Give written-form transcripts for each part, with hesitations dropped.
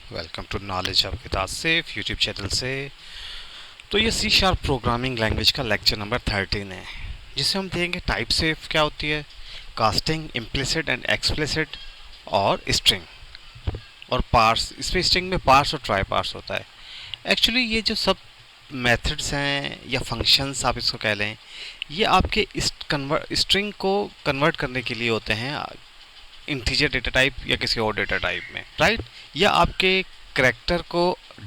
Welcome to knowledge of किताब safe YouTube channel से। तो ये सी शार्प प्रोग्रामिंग लैंग्वेज का लेक्चर नंबर 13 है, जिसे हम देखेंगे टाइप सेफ क्या होती है, कास्टिंग, इम्प्लिसिट एंड एक्सप्लिसिट और स्ट्रिंग और पार्स। इसमें स्ट्रिंग में पार्स और ट्राई पार्स होता है। एक्चुअली ये जो सब मेथड्स हैं या फंक्शंस आप इसको कह लें, ये आपके स्ट्रिंग को कन्वर्ट करने के लिए होते हैं इंटीजर डेटा टाइप या किसी और डेटा टाइप में, राइट। या आपके करैक्टर को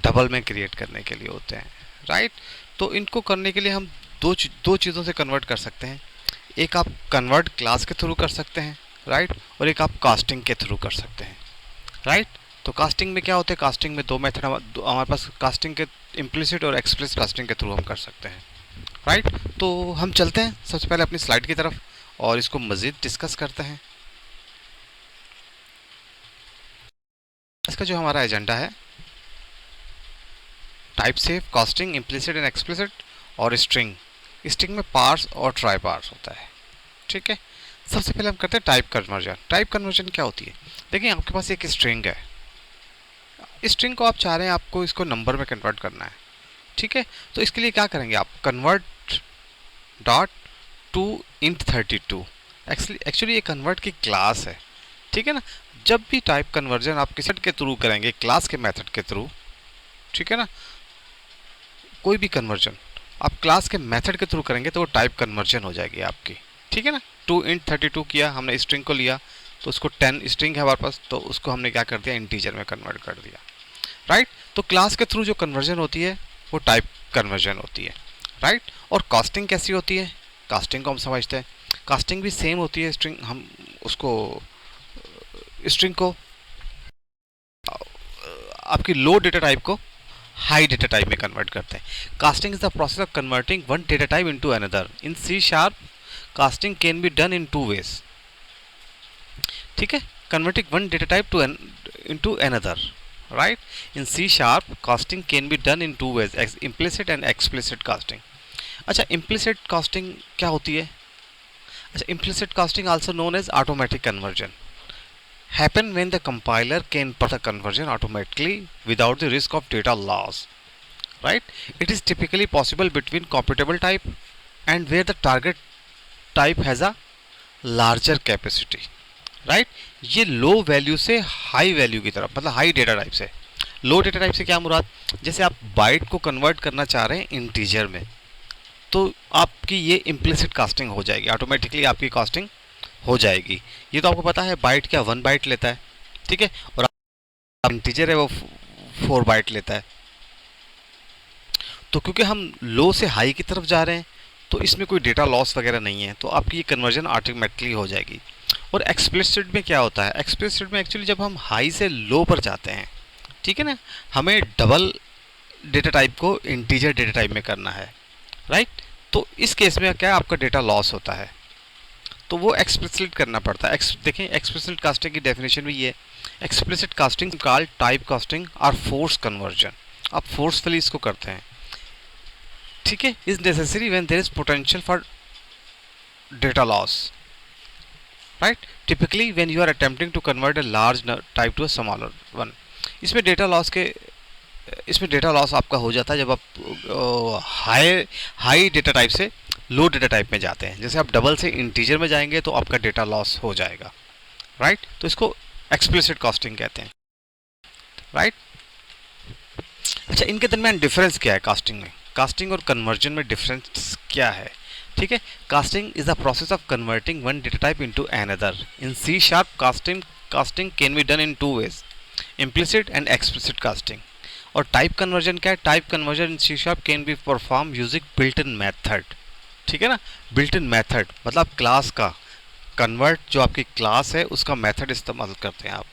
डबल में क्रिएट करने के लिए होते हैं, राइट। तो इनको करने के लिए हम दो चीज़ों से कन्वर्ट कर सकते हैं। एक आप कन्वर्ट क्लास के थ्रू कर सकते हैं, राइट, और एक आप कास्टिंग के थ्रू कर सकते हैं, राइट। तो कास्टिंग में क्या होता है, कास्टिंग में दो मेथड हमारे पास कास्टिंग के इम्प्लिसिट और एक्सप्लिसिट कास्टिंग के थ्रू हम कर सकते हैं, राइट। तो हम चलते हैं सबसे पहले अपनी स्लाइड की तरफ और इसको मज़ीद डिस्कस करते हैं। इसका जो हमारा एजेंडा है, type safe, casting, implicit and explicit और स्ट्रिंग। स्ट्रिंग में पार्स और ट्राई पार्स होता है, ठीक है। सबसे पहले हम करते हैं टाइप कन्वर्जन। टाइप कन्वर्जन क्या होती है, देखिए आपके पास एक स्ट्रिंग है। स्ट्रिंग को आप चाह रहे हैं आपको इसको नंबर में कन्वर्ट करना है, ठीक है। तो इसके लिए क्या करेंगे आप, convert dot to int 32। Actually ये कन्वर्ट की क्लास है, ठीक है ना। जब भी टाइप कन्वर्जन आप किसी के थ्रू करेंगे, क्लास के मेथड के थ्रू, ठीक है ना, कोई भी कन्वर्जन आप क्लास के मेथड के थ्रू करेंगे तो वो टाइप कन्वर्जन हो जाएगी आपकी, ठीक है ना। 2 इंट 32 किया हमने, स्ट्रिंग को लिया तो उसको 10 स्ट्रिंग है हमारे पास, तो उसको हमने क्या कर दिया, इंटीजर में कन्वर्ट कर दिया, राइट। तो क्लास के थ्रू जो कन्वर्जन होती है वो टाइप कन्वर्जन होती है, राइट। और कास्टिंग कैसी होती है, कास्टिंग को हम समझते हैं। कास्टिंग भी सेम होती है, स्ट्रिंग हम उसको स्ट्रिंग को आपकी लो डेटा टाइप को हाई डेटा टाइप में कन्वर्ट करते हैं। Casting is the process of converting one data type into another. In C sharp casting can be done in two ways, ठीक है। Converting one data type to into another, right. In C sharp casting can be done in two ways, implicit and explicit casting. अच्छा, implicit casting क्या होती है। अच्छा, implicit casting also known as automatic conversion happen when the compiler can perform the conversion automatically without the risk of data loss, right. It is typically possible between computable type and where the target type has a larger capacity, right. ये low value से high value की तरफ, मतलब high data type से। लो data type से क्या मुराद, जैसे आप बाइट को कन्वर्ट करना चाह रहे हैं इंटीजर में, तो आपकी ये इम्प्लिसिट कास्टिंग हो जाएगी, ऑटोमेटिकली आपकी कास्टिंग हो जाएगी। ये तो आपको पता है बाइट क्या 1 बाइट लेता है, ठीक है, और इंटीजर है वो 4 बाइट लेता है। तो क्योंकि हम लो से हाई की तरफ जा रहे हैं तो इसमें कोई डेटा लॉस वगैरह नहीं है, तो आपकी ये कन्वर्जन ऑटोमेटिकली हो जाएगी। और एक्सप्लिसिट में क्या होता है, एक्सप्लिसिट में एक्चुअली जब हम हाई से लो पर जाते हैं, ठीक है ना, हमें डबल डेटा टाइप को इंटीजर डेटा टाइप में करना है, राइट। तो इस केस में क्या आपका डेटा लॉस होता है, तो वो एक्सप्लिसिट करना पड़ता है। देखें एक्सप्लिसिट कास्टिंग की डेफिनेशन भी ये, explicit casting called type casting और फोर्स कन्वर्जन। आप फोर्सफुली इसको करते हैं, ठीक है। Is necessary when there is potential for data loss, right. Typically when you are attempting to convert a large type to a smaller one. इसमें data loss आपका हो जाता है जब आप हाई डेटा टाइप से लो डेटा टाइप में जाते हैं। जैसे आप डबल से इंटीजर में जाएंगे तो आपका डेटा लॉस हो जाएगा, राइट। तो इसको एक्सप्लिसिट कास्टिंग कहते हैं, राइट। अच्छा, इनके दरमियान डिफरेंस क्या है कास्टिंग में, कास्टिंग और कन्वर्जन में डिफरेंस क्या है, ठीक है। Casting is the process of converting one data type into another. In C sharp casting can be done in two ways, implicit and explicit casting. और टाइप कन्वर्जन क्या है, type conversion in C sharp can be performed using built in method, ठीक है ना। Built in method मतलब class का convert, जो आपकी क्लास है उसका मेथड इस्तेमाल करते हैं आप,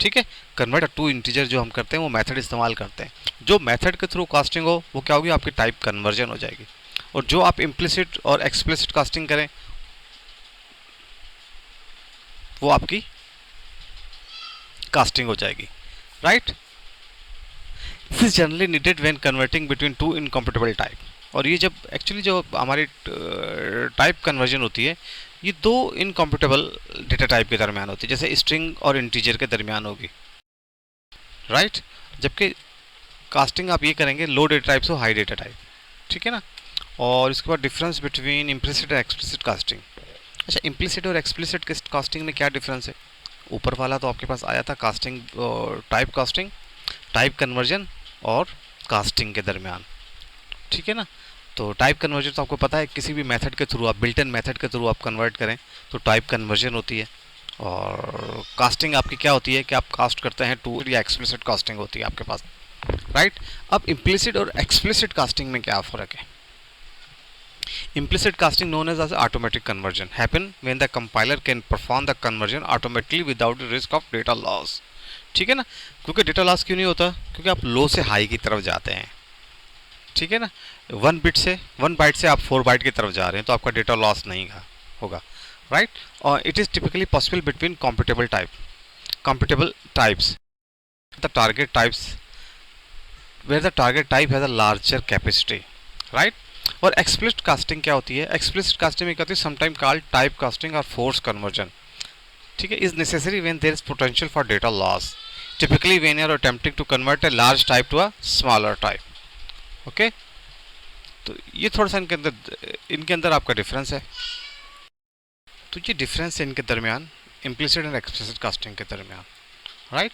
ठीक है। कन्वर्ट टू इंटीजर जो हम करते हैं वो मेथड इस्तेमाल करते हैं। जो मेथड के थ्रू कास्टिंग हो वो क्या होगी, आपकी टाइप कन्वर्जन हो जाएगी। और जो आप इम्प्लिसिट और एक्सप्लिसिट कास्टिंग करें वो आपकी कास्टिंग हो जाएगी, right. This is generally needed when converting between two incompatible type. और ये जब एक्चुअली जो हमारी टाइप कन्वर्जन होती है ये दो इनकम्पेटिबल डेटा टाइप के दरमियान होती है, जैसे स्ट्रिंग और इंटीजर के दरमियान होगी, राइट। जबकि कास्टिंग आप ये करेंगे लो डेटा टाइप से हाई डेटा टाइप, ठीक है ना। और इसके बाद डिफरेंस बिटवीन इम्प्लिसिट और एक्सप्लिसिट कास्टिंग। अच्छा, इम्प्लिसिट और एक्सप्लिसिट कास्टिंग में क्या डिफरेंस है? ऊपर वाला तो आपके पास आया था कास्टिंग, कास्टिंग, टाइप कन्वर्जन और कास्टिंग के दरमियान, ठीक है ना। तो टाइप कन्वर्जन तो आपको पता है, किसी भी मेथड के थ्रू आप बिल्ट इन मेथड के थ्रू आप कन्वर्ट करें तो टाइप कन्वर्जन होती है। और कास्टिंग आपकी क्या होती है कि आप कास्ट करते हैं टू या एक्सप्लिसिट कास्टिंग होती है आपके पास, राइट। अब इम्प्लिसिट और एक्सप्लिसिट कास्टिंग में क्या फ़र्क है? Implicit casting, known as automatic conversion, happen when the compiler can perform the conversion automatically without the risk of data loss, ठीक है ना। क्योंकि डेटा लॉस क्यों नहीं होता? क्योंकि आप लो से हाई की तरफ जाते हैं, ठीक है ना। 1 बाइट से आप 4 बाइट की तरफ जा रहे हैं तो आपका डेटा लॉस नहीं होगा, राइट। और it is typically possible between computable types, the target types where the target type has a larger capacity, right। और एक्सप्लिसिट कास्टिंग क्या होती है? एक्सप्लिसिट कास्टिंग में क्या होती है? समटाइम कॉल्ड टाइप कास्टिंग और फोर्स कन्वर्जन, ठीक है, is necessary when there is potential for data loss, typically when you are attempting to convert a large type to a smaller type. Okay, तो ये थोड़ा सा इनके अंदर आपका डिफरेंस है। तो ये डिफरेंस है इनके दरमियान, इम्प्लिसिट एंड एक्सप्लिसिट कास्टिंग के दरमियान, राइट।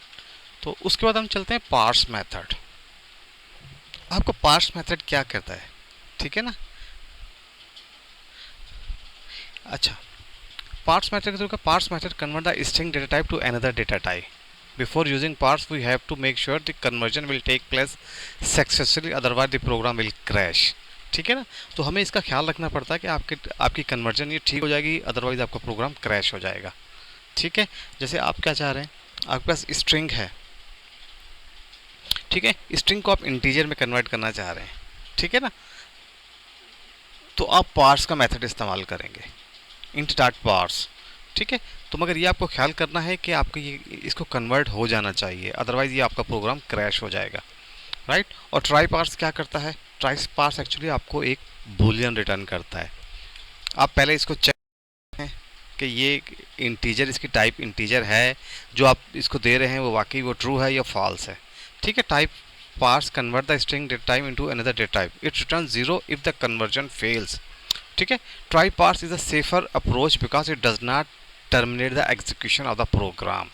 तो उसके बाद हम चलते हैं पार्स मेथड। आपको पार्स मेथड क्या करता है, ठीक है ना। अच्छा, पार्स मेथड के through parse method convert the string data type to another data type. Before using parse we have to make sure the conversion will take place successfully, otherwise the program will crash, ठीक है ना। तो हमें इसका ख्याल रखना पड़ता है कि आपकी कन्वर्जन ये ठीक हो जाएगी, अदरवाइज आपका प्रोग्राम क्रैश हो जाएगा, ठीक है। जैसे आप क्या चाह रहे हैं, आपके पास स्ट्रिंग है, ठीक है, स्ट्रिंग को आप इंटीजर में कन्वर्ट करना चाह रहे हैं, ठीक है ना। तो आप पार्स का मेथड इस्तेमाल करेंगे, इंट डॉट पार्स, ठीक है। तो मगर ये आपको ख्याल करना है कि आपको ये इसको कन्वर्ट हो जाना चाहिए, अदरवाइज ये आपका प्रोग्राम क्रैश हो जाएगा, राइट। और ट्राई पार्स क्या करता है? ट्राई पार्स एक्चुअली आपको एक बूलियन रिटर्न करता है। आप पहले इसको चेक करें कि ये इंटीजर, इसकी टाइप इंटीजर है, जो आप इसको दे रहे हैं वो वाकई वो ट्रू है या फॉल्स है, ठीक है। Type parse convert the string data type into another data type, it return 0 if the conversion fails, ठीक है। Try parse is a safer approach because it does not terminate the execution of the program.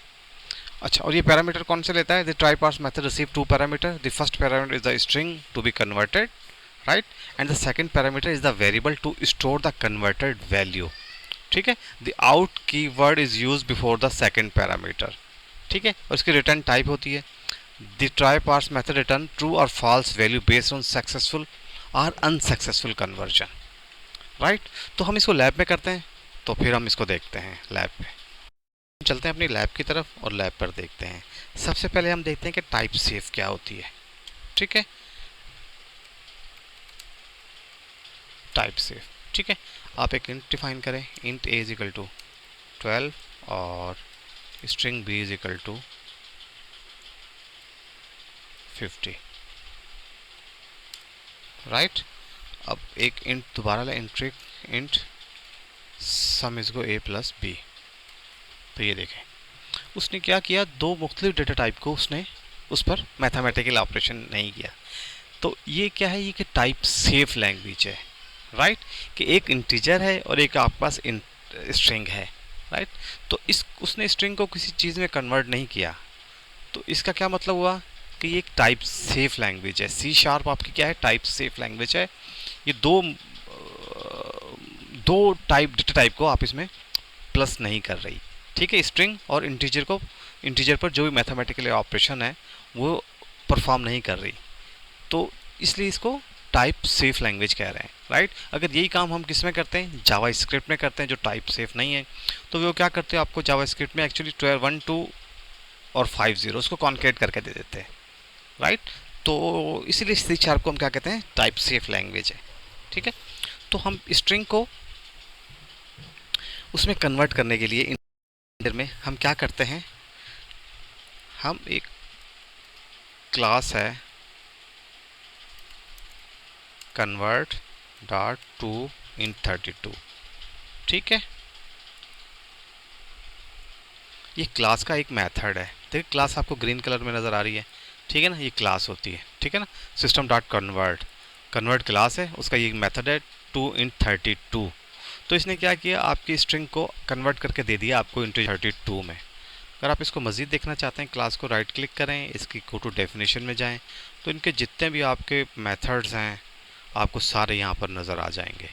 अच्छा, और ये parameter कौन से लेता है? The try parse method receive 2 parameter, the first parameter is the string to be converted, right, and the second parameter is the variable to store the converted value, ठीक है। The out keyword is use before the second parameter, ठीक है। और इसकी return type होती है the try parse method return true और false value based on successful और अनसक्सेसफुल कन्वर्जन, राइट। तो हम इसको लैब में करते हैं, तो फिर हम इसको देखते हैं लैब में। चलते हैं अपनी लैब की तरफ और लैब पर देखते हैं। सबसे पहले हम देखते हैं कि टाइप सेफ क्या होती है, ठीक है। टाइप सेफ, ठीक है। आप एक इंट डिफाइन करें, int a is equal to 12 और string b is equal to 50, right. अब एक इंट दोबारा लें, इंट सम इज को a प्लस b। तो ये देखें उसने क्या किया, दो मुख्तलिफ डेटा टाइप को उसने उस पर मैथमेटिकल ऑपरेशन नहीं किया। तो ये क्या है, ये कि टाइप सेफ लैंग्वेज है, राइट, कि एक इंटीजर है और एक आपके पास स्ट्रिंग है, राइट। तो उसने स्ट्रिंग को किसी चीज़ में कन्वर्ट नहीं किया। तो इसका क्या मतलब हुआ कि ये एक टाइप सेफ लैंग्वेज है। C# आपकी क्या है, टाइप सेफ लैंग्वेज है। ये दो डेटा टाइप को आप इसमें प्लस नहीं कर रही, ठीक है। स्ट्रिंग और इंटीजर पर जो भी मैथमेटिकल ऑपरेशन है वो परफॉर्म नहीं कर रही, तो इसलिए इसको टाइप सेफ लैंग्वेज कह रहे हैं, राइट। अगर यही काम हम किस में करते हैं, जावा स्क्रिप्ट में करते हैं, जो टाइप सेफ नहीं है, तो वो क्या करते हैं, आपको जावा स्क्रिप्ट में एक्चुअली 12, 1, 2 और 5, 0 उसको कॉन्केट करके दे देते हैं, राइट। तो इसीलिए C# को हम क्या कहते हैं, टाइप सेफ लैंग्वेज है, ठीक है। तो हम स्ट्रिंग को उसमें कन्वर्ट करने के लिए में हम क्या करते हैं, हम एक क्लास है कन्वर्ट डॉट टू इन 32, ठीक है। ये क्लास का एक मेथड है। देखिए क्लास आपको ग्रीन कलर में नज़र आ रही है, ठीक है ना, ये क्लास होती है, ठीक है ना। System dot convert, convert class है, उसका ये मेथड है 2 int 32। तो इसने क्या किया, आपकी स्ट्रिंग को कन्वर्ट करके दे दिया आपको इंटू 32 में। अगर आप इसको मज़ीद देखना चाहते हैं, क्लास को राइट क्लिक करें, इसकी गो टू डेफिनेशन में जाएं, तो इनके जितने भी आपके मेथड्स हैं आपको सारे यहाँ पर नज़र आ जाएंगे।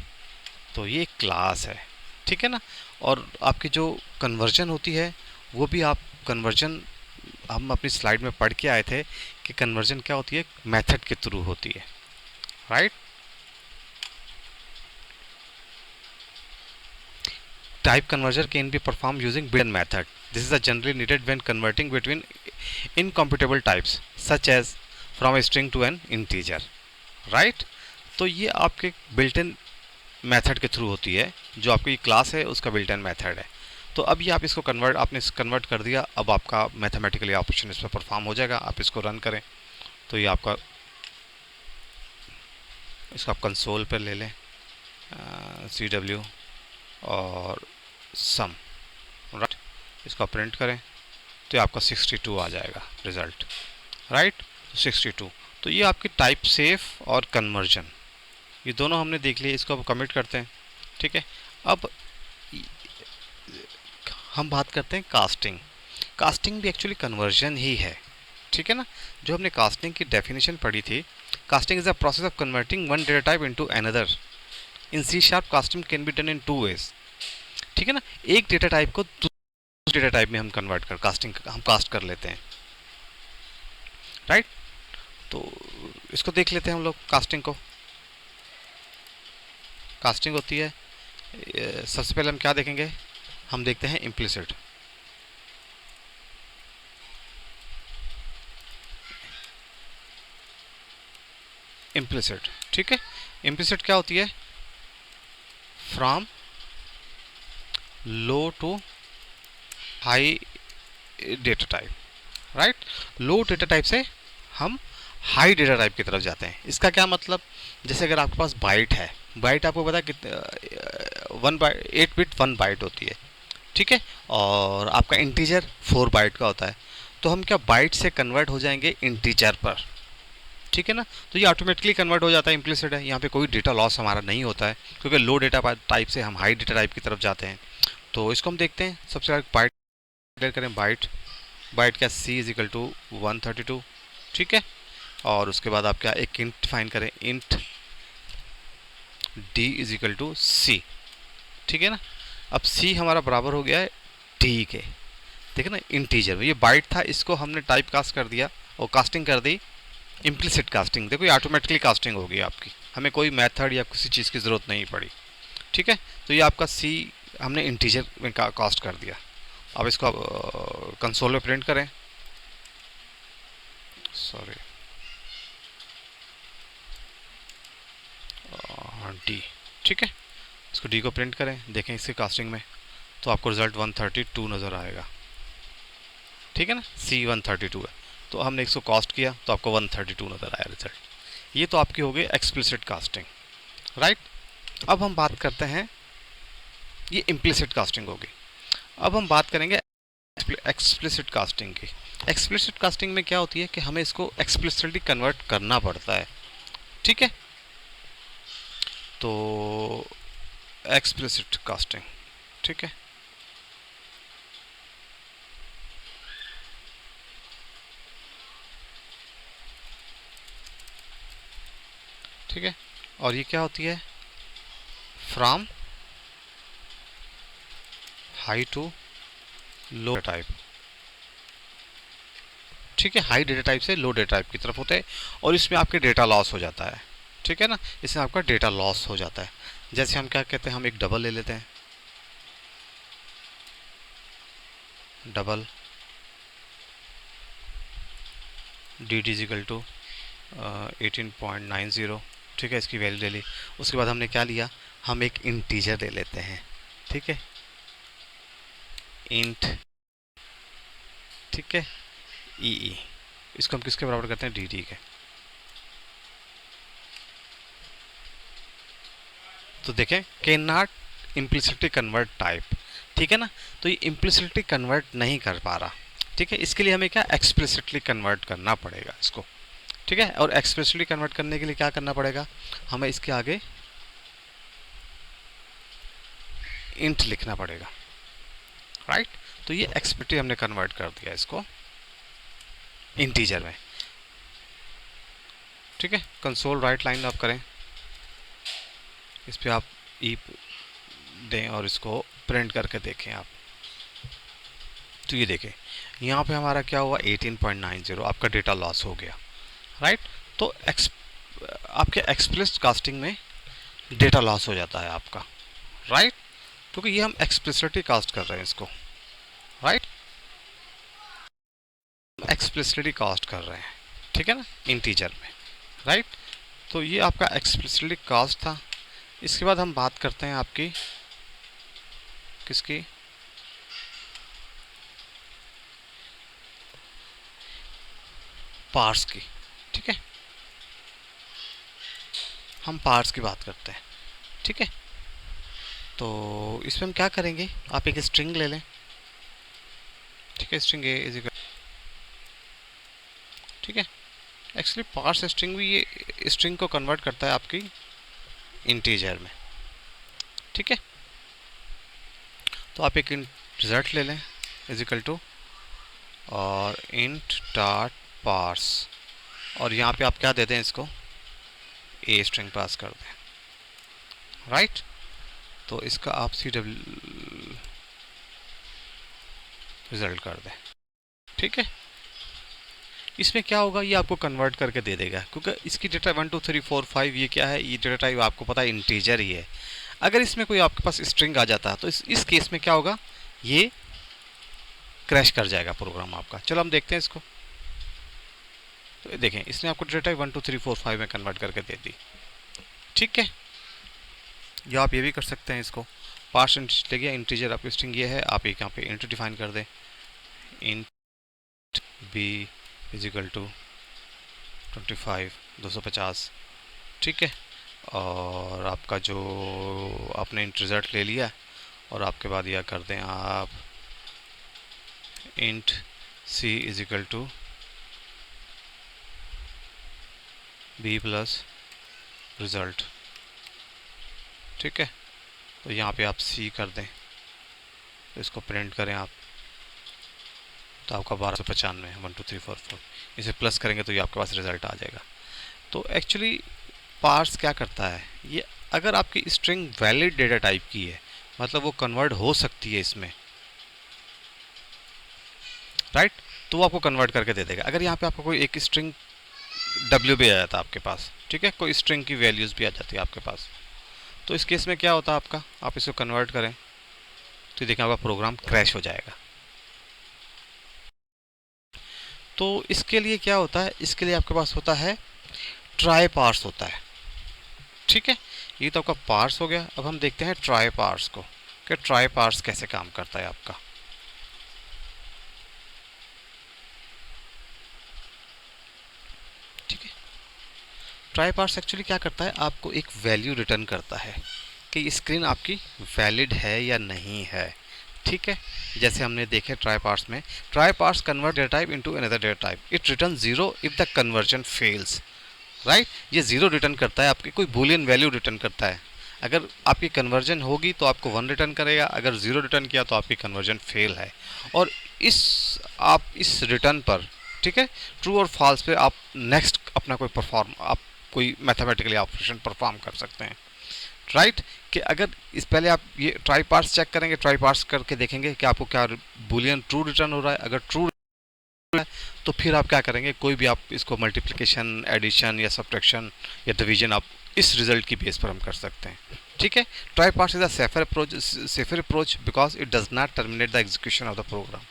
तो ये क्लास है, ठीक है ना। और आपकी जो कन्वर्जन होती है वो भी आप कन्वर्जन, हम अपनी स्लाइड में पढ़ के आए थे कि कन्वर्जन क्या होती है, मेथड के थ्रू होती है, right. Type conversion can be performed using built-in method. This is generally needed when converting between incompatible types, such as from a string to an integer, right? तो ये आपके built-in मेथड के through होती है, जो आपकी क्लास है उसका built-in मेथड है। तो अब ये आप इसको आपने कन्वर्ट कर दिया, अब आपका मैथमेटिकली ऑपरेशन इस पर परफॉर्म हो जाएगा। आप इसको रन करें तो ये आपका, इसको आप कंसोल पर ले लें, CW और सम, राइट, इसको प्रिंट करें तो ये आपका 62 आ जाएगा रिज़ल्ट, राइट। 62। तो ये आपकी टाइप सेफ और कन्वर्जन, ये दोनों हमने देख लिए। इसको अब कमिट करते हैं, ठीक है। अब हम बात करते हैं कास्टिंग। कास्टिंग भी एक्चुअली कन्वर्जन ही है, ठीक है ना। जो हमने कास्टिंग की डेफिनेशन पढ़ी थी, casting is a process of converting one data type into another. In C sharp casting can be done in 2 ways, ठीक है ना। एक डेटा टाइप को दूसरे डेटा टाइप में हम कन्वर्ट कर हम कास्ट कर लेते हैं, राइट। तो इसको देख लेते हैं हम लोग कास्टिंग को। कास्टिंग होती है, सबसे पहले हम क्या देखेंगे, हम देखते हैं इम्प्लिसिट। इम्प्लिसिट, ठीक है। इम्प्लिसिट क्या होती है, from low to high data type, right. Low data type से हम हाई डेटा टाइप की तरफ जाते हैं। इसका क्या मतलब, जैसे अगर आपके पास बाइट है, बाइट आपको पता है कितने, 8 बिट 1 बाइट होती है, ठीक है। और आपका इंटीजर 4 बाइट का होता है। तो हम क्या बाइट से कन्वर्ट हो जाएंगे इंटीजर पर, ठीक है ना। तो ये ऑटोमेटिकली कन्वर्ट हो जाता है, इम्प्लिसिट है। यहाँ पे कोई डेटा लॉस हमारा नहीं होता है, क्योंकि लो डेटा टाइप से हम हाई डेटा टाइप की तरफ जाते हैं। तो इसको हम देखते हैं। सबसे पहले बाइट क्लियर करें, बाइट, बाइट क्या, C इज इक्वल टू 132, ठीक है। और उसके बाद आप क्या, एक इंट डिफाइन करें, int D is equal to C, ठीक है ना। अब C हमारा बराबर हो गया है D के, ठीक है ना। इंटीजर, ये बाइट था, इसको हमने टाइप कास्ट कर दिया और कास्टिंग कर दी इम्प्लिसिट कास्टिंग। देखो ये ऑटोमेटिकली कास्टिंग होगी आपकी, हमें कोई मेथड या किसी चीज़ की ज़रूरत नहीं पड़ी, ठीक है। तो ये आपका C हमने इंटीजर में कास्ट कर दिया। अब इसको कंसोल में प्रिंट करें, सॉरी, D, ठीक है। इसको D को प्रिंट करें, देखें इसके कास्टिंग में, तो आपको रिजल्ट 132 नज़र आएगा, ठीक है ना। C 132 है, तो हमने इसको कास्ट किया तो आपको 132 नज़र आया रिजल्ट। ये तो आपकी हो गई एक्सप्लिसिट कास्टिंग, राइट। अब हम बात करते हैं, ये इम्प्लिसिट कास्टिंग होगी। अब हम बात करेंगे एक्सप्लिसिट कास्टिंग की। एक्सप्लिसिट कास्टिंग में क्या होती है कि हमें इसको एक्सप्लिसिटली कन्वर्ट करना पड़ता है, ठीक है। तो एक्सप्लिसिट कास्टिंग, ठीक है। ठीक है, और ये क्या होती है, from high to low type, ठीक है। हाई डेटा टाइप से लो डेटा टाइप की तरफ होते हैं, और इसमें आपके डेटा लॉस हो जाता है, ठीक है ना। इसमें आपका डेटा लॉस हो जाता है। जैसे हम क्या कहते हैं, हम एक डबल ले लेते हैं, double D D is equal to 18.90, ठीक है। इसकी वैल्यू ले ली। उसके बाद हमने क्या लिया, हम एक इंटीजर ले लेते हैं, ठीक है, इंट, ठीक है, ई। इसको हम किसके बराबर करते हैं, डी डी के। तो देखें, can not implicitly convert type, ठीक है ना। तो ये इम्प्लिसिटली कन्वर्ट नहीं कर पा रहा, ठीक है, इसके लिए हमें क्या एक्सप्लिसिटली कन्वर्ट करना पड़ेगा इसको। ठीक है, और एक्सप्लिसिटली कन्वर्ट करने के लिए क्या करना पड़ेगा, हमें इसके आगे इंट लिखना पड़ेगा, राइट। तो ये एक्सप्लिसिटली हमने कन्वर्ट कर दिया इसको इंटीजर में। ठीक है, कंसोल राइट लाइन आप करें, इस पर आप ई दें और इसको प्रिंट करके देखें आप। तो ये देखें यहाँ पे हमारा क्या हुआ, 18.90 आपका डेटा लॉस हो गया, राइट। तो आपके एक्सप्लिसिट कास्टिंग में डेटा लॉस हो जाता है आपका, राइट, क्योंकि ये हम एक्सप्लिसिटली कास्ट कर रहे हैं इसको, राइट, एक्सप्लिसिटली कास्ट कर रहे हैं, ठीक है ना, इंटीजर में, राइट। तो ये आपका एक्सप्लिसिटली कास्ट था। इसके बाद हम बात करते हैं आपकी किसकी, पार्स की। ठीक है, हम पार्स की बात करते हैं। ठीक है, तो इसमें हम क्या करेंगे, आप एक स्ट्रिंग ले लें। ठीक है, स्ट्रिंग ए इज इक्वल, ठीक है, एक्चुअली पार्स स्ट्रिंग भी ये स्ट्रिंग को कन्वर्ट करता है आपकी इंटीजर में। ठीक है, तो आप एक रिजल्ट ले लें इज इक्वल टू और इंट डॉट पार्स, और यहाँ पे आप क्या देते हैं इसको, ए स्ट्रिंग पास कर दें, राइट। तो इसका आप सी डब्ल्यू रिजल्ट कर दें। ठीक है, इसमें क्या होगा, ये आपको कन्वर्ट करके दे देगा, क्योंकि इसकी डेटा 1 2 3 4 5 ये क्या है, ये डेटा टाइप आपको पता है इंटीजर ही है। अगर इसमें कोई आपके पास स्ट्रिंग आ जाता है तो इस केस में क्या होगा, ये क्रैश कर जाएगा प्रोग्राम आपका। चलो हम देखते हैं इसको। तो देखें, इसने आपको डेटा टाइप 1 2 3 4 5 में कन्वर्ट करके दे दी। ठीक है, या आप ये भी कर सकते हैं, इसको पार्स इंट ले गया, इंटीजर आपकी स्ट्रिंग ये है, आप एक यहाँ पे इंट डिफाइन कर दें, int B is equal to 25 250। ठीक है, और आपका जो आपने इंट रिजल्ट ले लिया, और आपके बाद यह कर दें आप int C is equal to B plus result. ठीक है, तो यहाँ पे आप सी कर दें, तो इसको प्रिंट करें आप, तो आपका 1295 1 2 3 4 4, इसे प्लस करेंगे तो ये आपके पास रिज़ल्ट आ जाएगा। तो एक्चुअली पार्स क्या करता है, ये अगर आपकी स्ट्रिंग वैलिड डेटा टाइप की है, मतलब वो कन्वर्ट हो सकती है इसमें, राइट, तो वो आपको कन्वर्ट करके दे देगा। अगर यहाँ पे आपको कोई एक स्ट्रिंग डब्ल्यू भी आ जाता है आपके पास, ठीक है, कोई स्ट्रिंग की वैल्यूज़ भी आ जाती है आपके पास, तो इस केस में क्या होता है आपका, आप इसको कन्वर्ट करें तो देखें आपका प्रोग्राम क्रैश हो जाएगा। तो इसके लिए क्या होता है, इसके लिए आपके पास होता है ट्राई पार्स होता है। ठीक है, ये तो आपका पार्स हो गया। अब हम देखते हैं ट्राई पार्स को, कि ट्राई पार्स कैसे काम करता है आपका। ठीक है, ट्राई पार्स एक्चुअली क्या करता है, आपको एक वैल्यू रिटर्न करता है कि स्क्रीन आपकी वैलिड है या नहीं है। ठीक है, जैसे हमने देखे ट्राई पार्स में, try parse convert data type into another data type, it return 0 if the conversion fails, right. ये 0 रिटर्न करता है, आपकी कोई बूलियन वैल्यू रिटर्न करता है। अगर आपकी कन्वर्जन होगी तो आपको 1 रिटर्न करेगा, अगर 0 रिटर्न किया तो आपकी कन्वर्जन फेल है। और आप इस रिटर्न पर, ठीक है, ट्रू और फॉल्स पे आप नेक्स्ट अपना कोई मैथमेटिकली ऑपरेशन परफॉर्म कर सकते हैं, राइट। कि अगर इस पहले आप ये ट्राई पार्स चेक करेंगे, ट्राई पार्स करके देखेंगे कि आपको क्या बूलियन ट्रू रिटर्न हो रहा है। अगर ट्रू है तो फिर आप क्या करेंगे, कोई भी आप इसको मल्टीप्लिकेशन, एडिशन या सब्ट्रैक्शन या डिवीजन आप इस रिजल्ट की बेस पर हम कर सकते हैं। ठीक है, try parse is a safer approach because it does not terminate the execution of the program.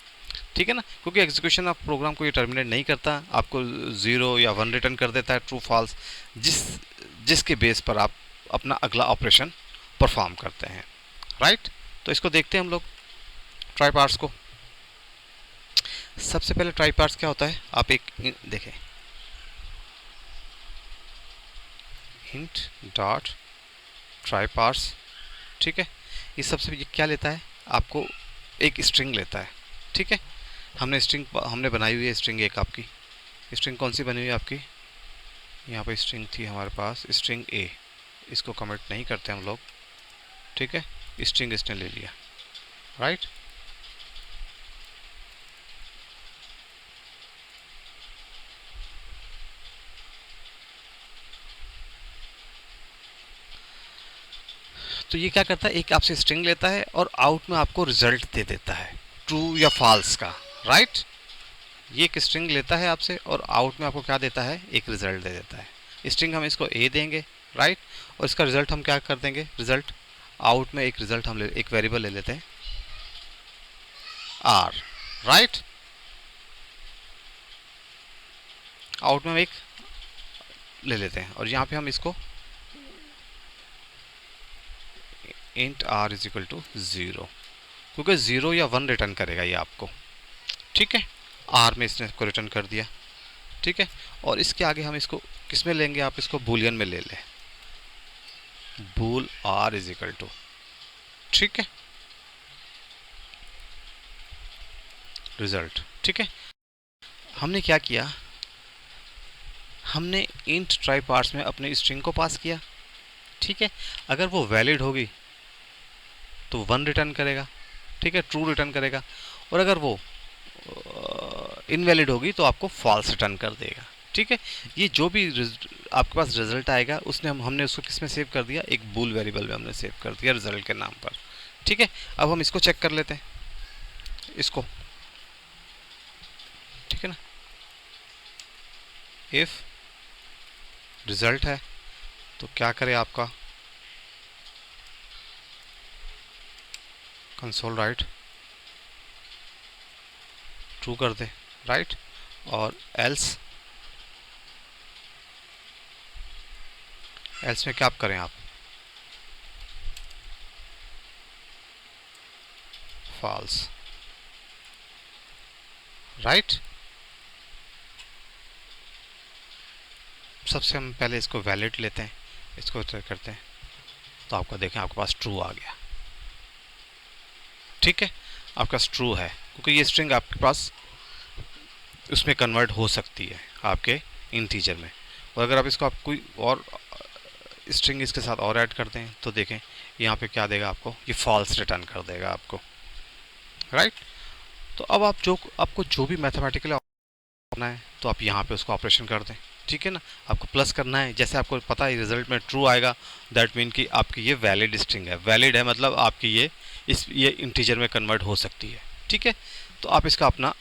ठीक है ना, क्योंकि एग्जीक्यूशन ऑफ प्रोग्राम को ये टर्मिनेट नहीं करता, आपको 0 या 1 रिटर्न कर देता है, ट्रू फॉल्स, जिसके बेस पर आप अपना अगला ऑपरेशन परफॉर्म करते हैं, राइट। तो इसको देखते हैं हम लोग ट्राई पार्स को। सबसे पहले ट्राई पार्स क्या होता है, आप एक देखें, इंट डॉट ट्राई पार्स। ठीक है, ये सबसे ये क्या लेता है, आपको एक स्ट्रिंग लेता है। ठीक है, हमने बनाई हुई है स्ट्रिंग एक आपकी। स्ट्रिंग कौन सी बनी हुई है आपकी? यहाँ पे स्ट्रिंग थी हमारे पास, स्ट्रिंग ए। इसको कमेंट नहीं करते हम लोग, ठीक है। स्ट्रिंग इसने ले लिया, राइट। तो ये क्या करता है, एक आपसे स्ट्रिंग लेता है और आउट में आपको रिजल्ट दे देता है, ट्रू या फॉल्स का, राइट। ये एक स्ट्रिंग लेता है आपसे और आउट में आपको क्या देता है, एक रिजल्ट दे देता है। स्ट्रिंग हम इसको ए देंगे, राइट, और इसका रिजल्ट हम क्या कर देंगे, रिजल्ट आउट में एक रिजल्ट हम एक वेरिएबल ले लेते हैं आर, राइट। आउट में हम एक ले लेते हैं और यहाँ पे हम इसको int R is equal to 0, क्योंकि 0 या 1 रिटर्न करेगा ये आपको, ठीक है। आर में इसने को रिटर्न कर दिया, ठीक है। और इसके आगे हम इसको किस में लेंगे, आप इसको बूलियन में ले लें, बूल आर इज इक्वल टू, ठीक है, रिजल्ट, ठीक है। हमने क्या किया, हमने इंट ट्राई पार्स में अपने स्ट्रिंग को पास किया, ठीक है। अगर वो वैलिड होगी तो 1 रिटर्न करेगा, ठीक है, ट्रू रिटर्न करेगा। और अगर वो इनवैलिड होगी तो आपको फॉल्स रिटर्न कर देगा, ठीक है। ये जो भी आपके पास रिजल्ट आएगा उसने हमने उसको किस में सेव कर दिया, एक बूल वेरिएबल में हमने सेव कर दिया रिजल्ट के नाम पर, ठीक है। अब हम इसको चेक कर लेते हैं, इसको, ठीक है ना। इफ रिजल्ट है तो क्या करे आपका कंसोल राइट ट्रू कर दे, राइट। और एल्स में क्या आप करें, आप फॉल्स, राइट। सबसे हम पहले इसको वैलिड लेते हैं, इसको करते हैं तो आपका देखें आपके पास ट्रू आ गया, ठीक है। आपके पास ट्रू है क्योंकि ये स्ट्रिंग आपके पास उसमें कन्वर्ट हो सकती है आपके इंटीजर में। और अगर आप इसको आप कोई और स्ट्रिंग इसके साथ और ऐड करते हैं तो देखें यहाँ पे क्या देगा आपको, ये फॉल्स रिटर्न कर देगा आपको, राइट। तो अब आपको जो भी मैथमेटिकली करना है तो आप यहाँ पे उसको ऑपरेशन कर दें, ठीक है ना। आपको प्लस करना है, जैसे आपको पता है रिजल्ट में ट्रू आएगा, दैट मीन कि आपकी ये वैलिड स्ट्रिंग है। वैलिड है मतलब आपकी ये इंटीजर में कन्वर्ट हो सकती है, ठीक है। तो आप इसका अपना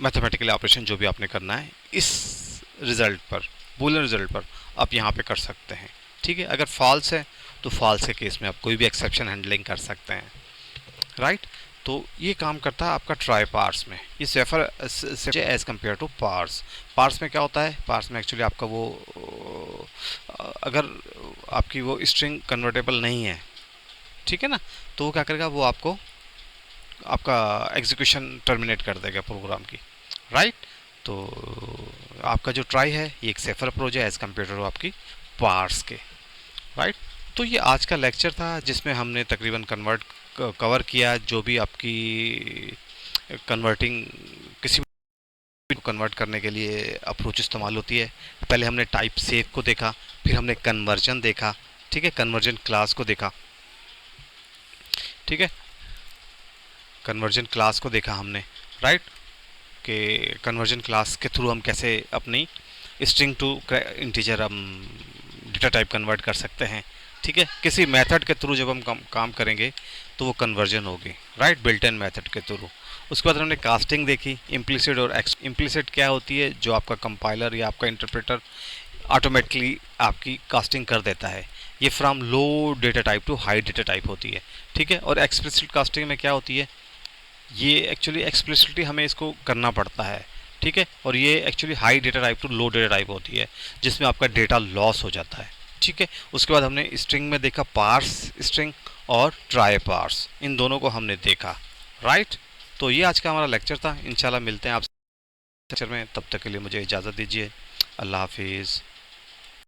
मैथमेटिकल ऑपरेशन जो भी आपने करना है इस रिज़ल्ट पर, बूलियन रिज़ल्ट पर आप यहाँ पे कर सकते हैं, ठीक है। अगर फॉल्स है तो फॉल्स के केस में आप कोई भी एक्सेप्शन हैंडलिंग कर सकते हैं, राइट। तो ये काम करता है आपका ट्राई पार्स में, ये safer as compare to parse. Parse में क्या होता है, पार्स में एक्चुअली आपका वो अगर आपकी वो स्ट्रिंग कन्वर्टेबल नहीं है, ठीक है ना, तो वो क्या करेगा, वो आपको आपका एग्जीक्यूशन टर्मिनेट कर देगा प्रोग्राम की, राइट। तो आपका जो ट्राई है ये एक सेफर अप्रोच है एज़ कम्पेयर टू आपकी पार्स के, राइट। तो ये आज का लेक्चर था जिसमें हमने तकरीबन कवर किया जो भी आपकी कन्वर्टिंग किसी को कन्वर्ट करने के लिए अप्रोच इस्तेमाल होती है। पहले हमने टाइप सेव को देखा, फिर हमने कन्वर्जन देखा, ठीक है, कन्वर्जन क्लास को देखा, ठीक है, कन्वर्जन क्लास को देखा हमने, राइट, कि कन्वर्जन क्लास के थ्रू हम कैसे अपनी स्ट्रिंग टू इंटीजर हम डेटा टाइप कन्वर्ट कर सकते हैं, ठीक है। किसी मेथड के थ्रू जब हम काम करेंगे तो वो कन्वर्जन होगी, राइट, बिल्ट इन मेथड के थ्रू। उसके बाद हमने कास्टिंग देखी, इम्प्लिसिट और इम्प्लिसिट क्या होती है, जो आपका कंपाइलर या आपका इंटरप्रेटर ऑटोमेटिकली आपकी कास्टिंग कर देता है। ये from low data type to high data type होती है, ठीक है। और एक्सप्लिसिट कास्टिंग में क्या होती है, ये एक्चुअली एक्सप्लिसिटली हमें इसको करना पड़ता है, ठीक है। और ये actually high data type to low data type होती है जिसमें आपका डेटा लॉस हो जाता है, ठीक है। उसके बाद हमने स्ट्रिंग में देखा पार्स स्ट्रिंग और ट्राई पार्स, इन दोनों को हमने देखा, राइट। तो ये आज का हमारा लेक्चर था, इंशाल्लाह मिलते हैं आपसे लेक्चर में, तब तक के लिए मुझे इजाज़त दीजिए, अल्लाह हाफिज़।